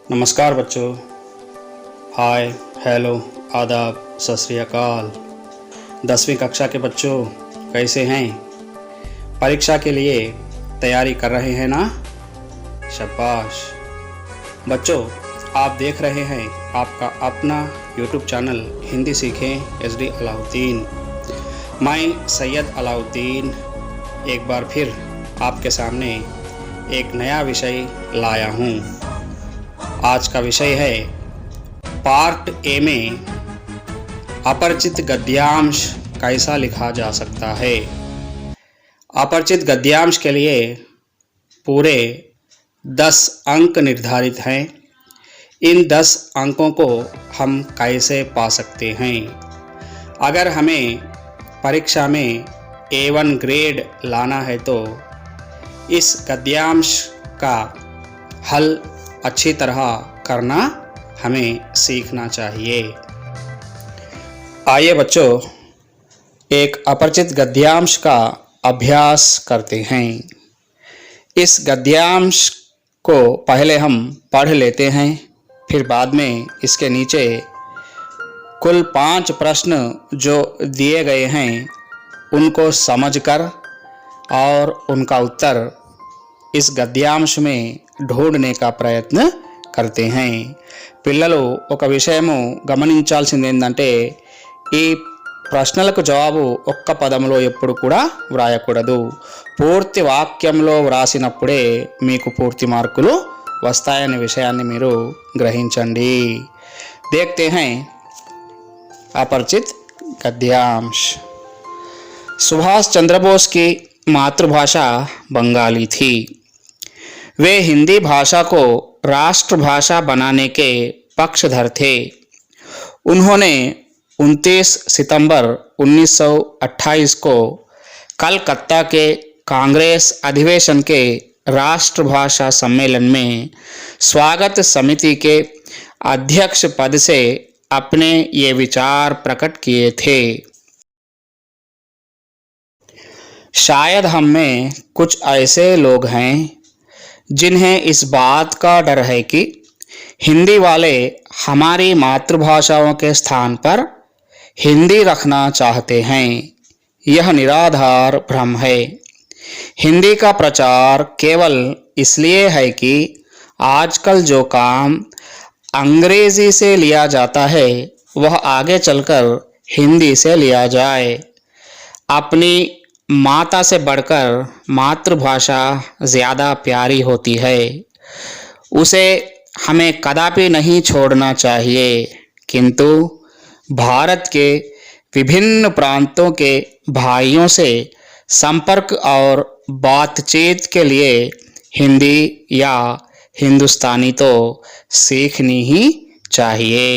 नमस्कार बच्चों। हाय, हेलो, आदाब, सत श्री अकाल। 10वीं कक्षा के बच्चों कैसे हैं? परीक्षा के लिए तैयारी कर रहे हैं ना? शाबाश। बच्चों, आप देख रहे हैं आपका अपना YouTube चैनल हिंदी सीखें SD अलाउद्दीन। मैं सैयद अलाउद्दीन एक बार फिर आपके सामने एक नया विषय लाया हूँ। आज का विषय है पार्ट ए में अपरिचित गद्यांश कैसा लिखा जा सकता है। अपरिचित गद्यांश के लिए पूरे 10 अंक निर्धारित हैं। इन 10 अंकों को हम कैसे पा सकते हैं? अगर हमें परीक्षा में A1 ग्रेड लाना है तो इस गद्यांश का हल अच्छी तरह करना हमें सीखना चाहिए। आइए बच्चों, एक अपरिचित गद्यांश का अभ्यास करते हैं। इस गद्यांश को पहले हम पढ़ लेते हैं, फिर बाद में इसके नीचे कुल 5 प्रश्न जो दिए गए हैं उनको समझकर और उनका उत्तर इस गद्यांश में ढूंढने का ప్రయత్నం करते हैं। పిల్లలు ఒక విషయము గమనించాల్సింది ఏంటంటే ఈ ప్రశ్నలకు జవాబు ఒక్క పదంలో ఎప్పుడు కూడా వ్రాయకూడదు. పూర్తి వాక్యంలో వ్రాసినప్పుడే మీకు పూర్తి మార్కులు వస్తాయనే విషయాన్ని మీరు గ్రహించండి. देखते हैं अपरिचित गद्यांश। सुभाष चंद्र बोस की मातृभाषा बंगाली थी। वे हिंदी भाषा को राष्ट्रभाषा बनाने के पक्षधर थे। उन्होंने 29 सितंबर 1928 को कलकत्ता के कांग्रेस अधिवेशन के राष्ट्रभाषा सम्मेलन में स्वागत समिति के अध्यक्ष पद से अपने ये विचार प्रकट किए थे। शायद हम में कुछ ऐसे लोग हैं जिन्हें इस बात का डर है कि हिंदी वाले हमारी मातृभाषाओं के स्थान पर हिंदी रखना चाहते हैं। यह निराधार भ्रम है। हिंदी का प्रचार केवल इसलिए है कि आजकल जो काम अंग्रेजी से लिया जाता है वह आगे चलकर हिंदी से लिया जाए। अपनी माता से बढ़कर मातृभाषा ज़्यादा प्यारी होती है। उसे हमें कदापि नहीं छोड़ना चाहिए, किंतु भारत के विभिन्न प्रांतों के भाइयों से संपर्क और बातचीत के लिए हिंदी या हिंदुस्तानी तो सीखनी ही चाहिए।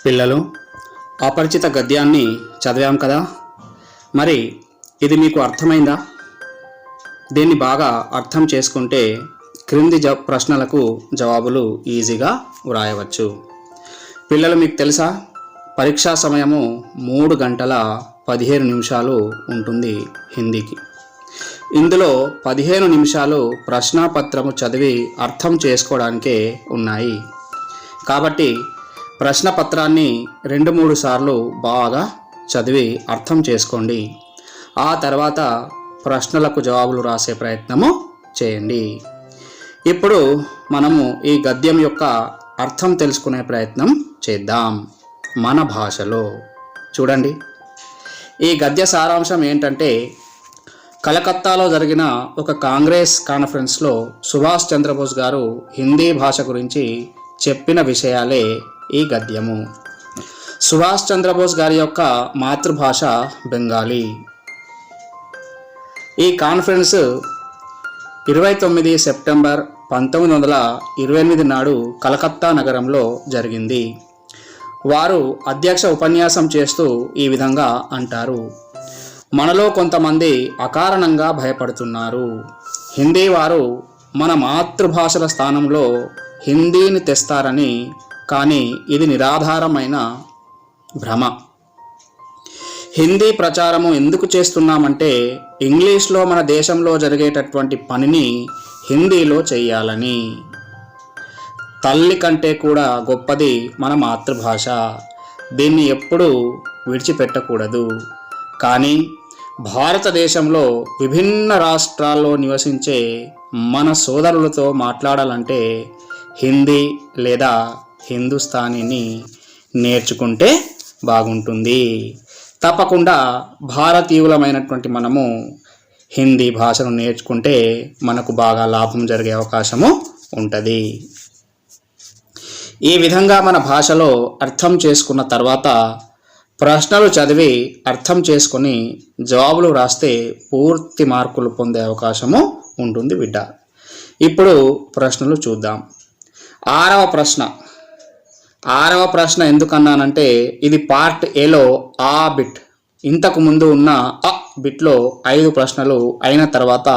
పిల్లలు, అపరిచిత గద్యాన్ని చదివాం కదా, మరి ఇది మీకు అర్థమైందా? దీన్ని బాగా అర్థం చేసుకుంటే క్రింది ప్రశ్నలకు జవాబులు ఈజీగా వ్రాయవచ్చు. పిల్లలు, మీకు తెలుసా పరీక్షా సమయము 3 గంటల 15 నిమిషాలు ఉంటుంది హిందీకి. ఇందులో 15 నిమిషాలు ప్రశ్నాపత్రము చదివి అర్థం చేసుకోవడానికే ఉన్నాయి. కాబట్టి ప్రశ్నపత్రాన్ని 2-3 సార్లు బాగా చదివి అర్థం చేసుకోండి. ఆ తర్వాత ప్రశ్నలకు జవాబులు రాసే ప్రయత్నము చేయండి. ఇప్పుడు మనము ఈ గద్యం యొక్క అర్థం తెలుసుకునే ప్రయత్నం చేద్దాం మన భాషలో. చూడండి, ఈ గద్య సారాంశం ఏంటంటే, కలకత్తాలో జరిగిన ఒక కాంగ్రెస్ కాన్ఫరెన్స్లో సుభాష్ చంద్రబోస్ గారు హిందీ భాష గురించి చెప్పిన విషయాలే ఈ గద్యము. సుభాష్ చంద్రబోస్ గారి యొక్క మాతృభాష బెంగాలీ. ఈ కాన్ఫరెన్స్ 29 సెప్టెంబర్ 1928 నాడు కలకత్తా నగరంలో జరిగింది. వారు అధ్యక్ష ఉపన్యాసం చేస్తూ ఈ విధంగా అంటారు: మనలో కొంతమంది అకారణంగా భయపడుతున్నారు. హిందీ వారు మన మాతృభాషల స్థానంలో హిందీని తెస్తారని, కానీ ఇది నిరాధారమైన భ్రమ. హిందీ ప్రచారము ఎందుకు చేస్తున్నామంటే ఇంగ్లీష్లో మన దేశంలో జరిగేటటువంటి పనిని హిందీలో చేయాలని. తల్లి కంటే కూడా గొప్పది మన మాతృభాష. దీన్ని ఎప్పుడూ విడిచిపెట్టకూడదు. కానీ భారతదేశంలో విభిన్న రాష్ట్రాల్లో నివసించే మన సోదరులతో మాట్లాడాలంటే హిందీ లేదా హిందుస్థానీని నేర్చుకుంటే బాగుంటుంది. తప్పకుండా భారతీయులమైనటువంటి మనము హిందీ భాషను నేర్చుకుంటే మనకు బాగా లాభం జరిగే అవకాశము ఉంటుంది. ఈ విధంగా మన భాషలో అర్థం చేసుకున్న తర్వాత ప్రశ్నలు చదివి అర్థం చేసుకొని జవాబులు రాస్తే పూర్తి మార్కులు పొందే అవకాశము ఉంటుంది బిడ్డ. ఇప్పుడు ప్రశ్నలు చూద్దాం. ఆరవ ప్రశ్న ఎందుకన్నానంటే ఇది పార్ట్ ఏలో ఆ బిట్. ఇంతకు ముందు ఉన్న అ బిట్లో 5 ప్రశ్నలు అయిన తర్వాత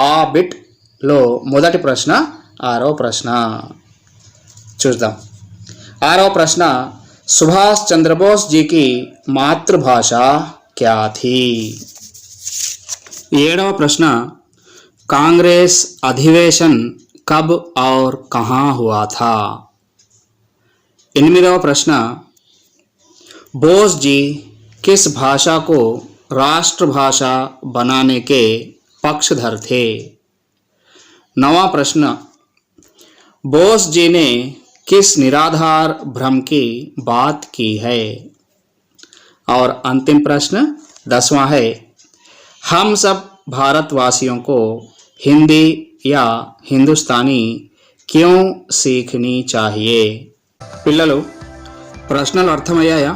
ఆ బిట్లో మొదటి ప్రశ్న 6వ ప్రశ్న చూద్దాం. 6వ ప్రశ్న सुभाष चंद्र बोस जी की मातृभाषा क्या थी? 7వ प्रश्न कांग्रेस अधिवेशन कब और कहाँ हुआ था? 8వ प्रश्न बोस जी किस भाषा को राष्ट्रभाषा बनाने के पक्षधर थे? 9वां प्रश्न बोस जी ने किस निराधार भ्रम की बात की है? और अंतिम प्रश्न 10वां है हम सब भारतवासियों को हिंदी या हिंदुस्तानी क्यों सीखनी चाहिए? పిల్లలు ప్రశ్నలు అర్థమయ్యాయా?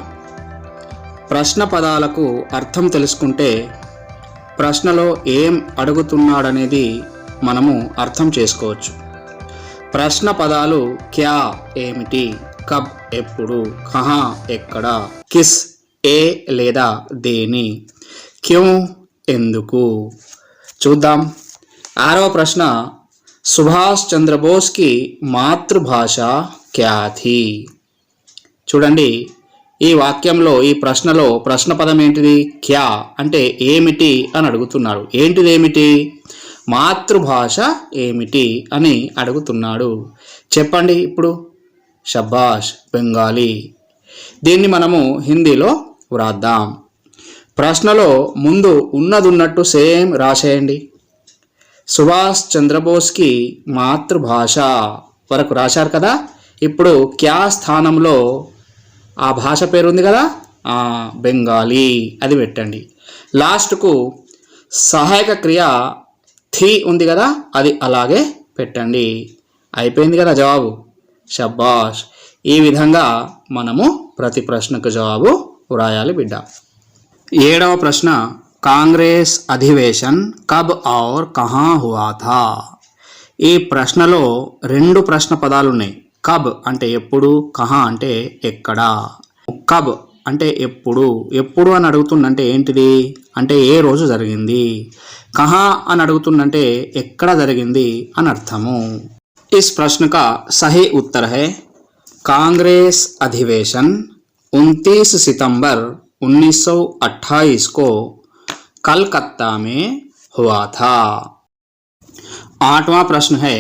ప్రశ్న పదాలకు అర్థం తెలుసుకుంటే ప్రశ్నలో ఏం అడుగుతున్నాడనేది మనము అర్థం చేసుకోవచ్చు. ప్రశ్న పదాలు క్యా ఏమిటి, కబ్ ఎప్పుడు, కహా ఎక్కడ, కిస్ ఏ లేదా దేని, క్యోं ఎందుకు. చూద్దాం. 6వ ప్రశ్న సుభాష్ చంద్రబోస్ కి మాతృభాష క్యా థీ? చూడండి, ఈ వాక్యంలో ఈ ప్రశ్నలో ప్రశ్న పదం ఏంటిది? క్యా అంటే ఏమిటి అని అడుగుతున్నాడు. ఏంటిదేమిటి? మాతృభాష ఏమిటి అని అడుగుతున్నాడు. చెప్పండి ఇప్పుడు. షబాష్, బెంగాలీ. దీన్ని మనము హిందీలో వ్రాద్దాం. ప్రశ్నలో ముందు ఉన్నదున్నట్టు సేమ్ రాసేయండి. సుభాష్ చంద్రబోస్కి మాతృభాష వరకు రాశారు కదా. ఇప్పుడు క్యా స్థానంలో ఆ భాష పేరు ఉంది కదా, బెంగాలీ, అది పెట్టండి. లాస్ట్కు సహాయక క్రియ థీ ఉంది కదా, అది అలాగే పెట్టండి. అయిపోయింది కదా జవాబు. షబాష్. ఈ విధంగా మనము ప్రతి ప్రశ్నకు జవాబు వ్రాయాలి బిడ్డ. 7వ ప్రశ్న కాంగ్రెస్ అధివేశన్ కబ్ ఔర్ కహా హువా థా? ఈ ప్రశ్నలో 2 ప్రశ్న పదాలు ఉన్నాయి. కబ్ అంటే ఎప్పుడు, కహా అంటే ఎక్కడ. కబ్ అంటే ఎప్పుడు, ఎప్పుడు అని అడుగుతుందంటే ఏంటిది అంటే ఏ రోజు జరిగింది. కహా అని అడుగుతుందంటే ఎక్కడ జరిగింది అని అర్థము. इस प्रश्न का सही उत्तर है कांग्रेस अधिवेशन 29 सितंबर 1928 को कलकत्ता में हुआ था। 8वां प्रश्न है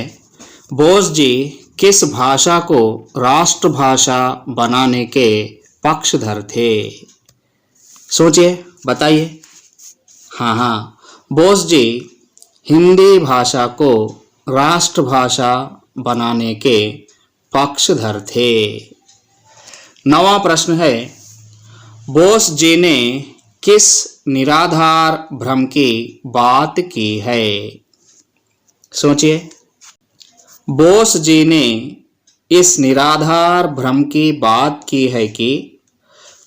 बोस जी किस भाषा को राष्ट्रभाषा बनाने के पक्षधर थे? सोचिए, बताइए. हाँ, बोस जी हिंदी भाषा को राष्ट्रभाषा बनाने के पक्षधर थे। 9वां प्रश्न है बोस जी ने किस निराधार भ्रम की बात की है? सोचिए. बोस जी ने इस निराधार भ्रम की बात की है कि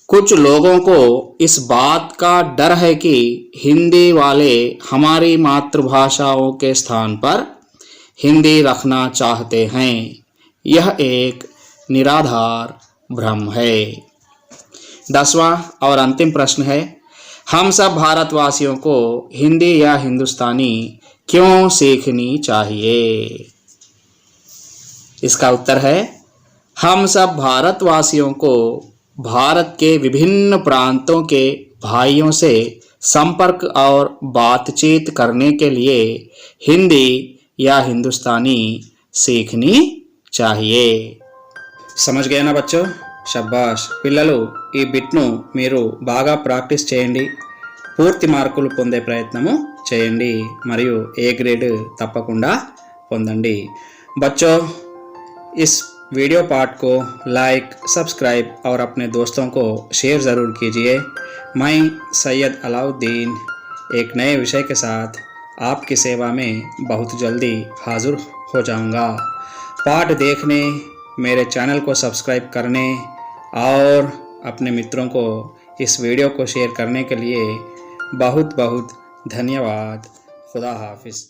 कुछ लोगों को इस बात का डर है कि हिंदी वाले हमारी मातृभाषाओं के स्थान पर हिंदी रखना चाहते हैं. यह एक निराधार भ्रम है. 10वां और अंतिम प्रश्न है हम सब भारतवासियों को हिंदी या हिंदुस्तानी क्यों सीखनी चाहिए? इसका उत्तर है हम सब भारतवासियों को भारत के विभिन्न प्रांतों के भाइयों से संपर्क और बातचीत करने के लिए हिंदी या हिंदुस्तानी सीखनी चाहिए। समझ गया ना बच्चों? శబ్బాష్ పిల్లలు, ఈ బిట్ను మీరు బాగా ప్రాక్టీస్ చేయండి, పూర్తి మార్కులు పొందే ప్రయత్నము చేయండి మరియు ఏ గ్రేడ్ తప్పకుండా పొందండి। बच्चों, इस वीडियो पार्ट को लाइक, सब्सक्राइब और अपने दोस्तों को शेयर ज़रूर कीजिए। मैं सैयद अलाउद्दीन एक नए विषय के साथ आपकी सेवा में बहुत जल्दी हाज़िर हो जाऊंगा। पाठ देखने, मेरे चैनल को सब्सक्राइब करने और अपने मित्रों को इस वीडियो को शेयर करने के लिए बहुत बहुत धन्यवाद। खुदा हाफिज़।